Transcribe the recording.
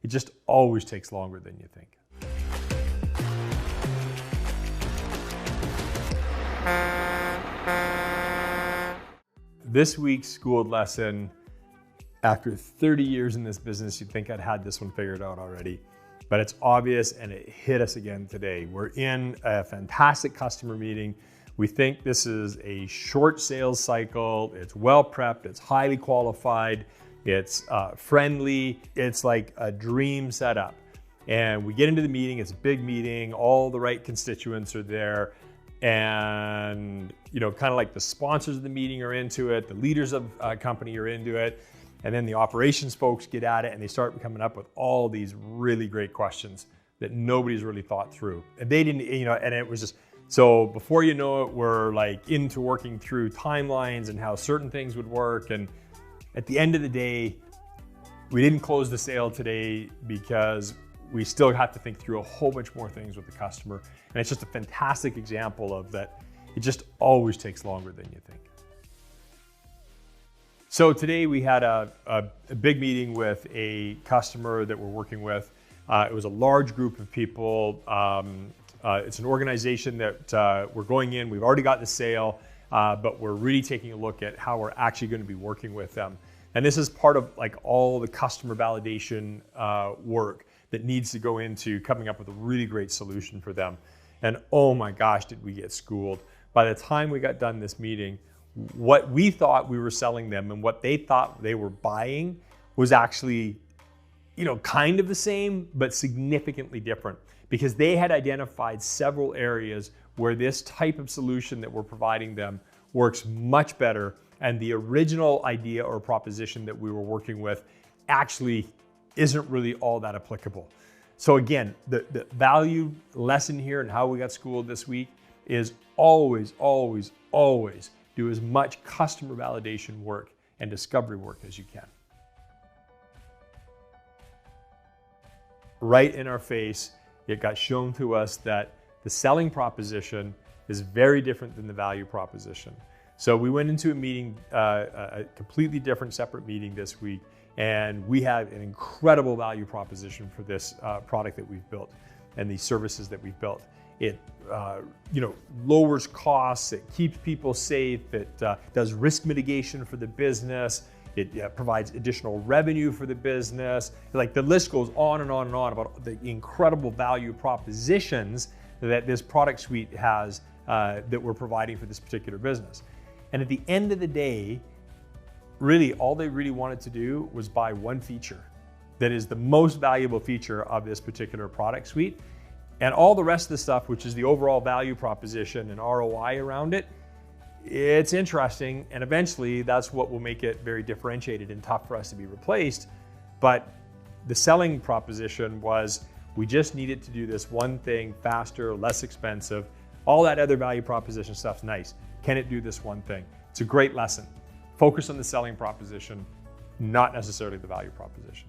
it just always takes longer than you think. This week's schooled lesson, after 30 years in this business, you'd think I'd had this one figured out already, but it's obvious and it hit us again today. We're in a fantastic customer meeting. We think this is a short sales cycle. It's well prepped, it's highly qualified, it's friendly, it's like a dream setup. And we get into the meeting, it's a big meeting, all the right constituents are there. And kind of like the sponsors of the meeting are into it, the leaders of a company are into it, and then the operations folks get at it and they start coming up with all these really great questions that nobody's really thought through. And they didn't, and it was just, so before you know it, we're like into working through timelines and how certain things would work. And at the end of the day, we didn't close the sale today because we still have to think through a whole bunch more things with the customer. And it's just a fantastic example of that. It just always takes longer than you think. So today we had a big meeting with a customer that we're working with. It was a large group of people. It's an organization that we're going in. We've already got the sale, but we're really taking a look at how we're actually going to be working with them. And this is part of like all the customer validation work that needs to go into coming up with a really great solution for them. And oh my gosh, did we get schooled. By the time we got done this meeting, what we thought we were selling them and what they thought they were buying was actually, kind of the same, but significantly different, because they had identified several areas where this type of solution that we're providing them works much better. And the original idea or proposition that we were working with actually isn't really all that applicable. So again, the value lesson here and how we got schooled this week is always, always, always do as much customer validation work and discovery work as you can. Right in our face, it got shown to us that the selling proposition is very different than the value proposition. So we went into a meeting, a completely different, separate meeting this week, and we have an incredible value proposition for this product that we've built and these services that we've built. It lowers costs, it keeps people safe, it does risk mitigation for the business, it provides additional revenue for the business. Like the list goes on and on and on about the incredible value propositions that this product suite has that we're providing for this particular business. And at the end of the day, really all they really wanted to do was buy one feature that is the most valuable feature of this particular product suite. And all the rest of the stuff, which is the overall value proposition and ROI around it, it's interesting. And eventually that's what will make it very differentiated and tough for us to be replaced. But the selling proposition was, we just needed to do this one thing faster, less expensive. All that other value proposition stuff's nice. Can it do this one thing? It's a great lesson. Focus on the selling proposition, not necessarily the value proposition.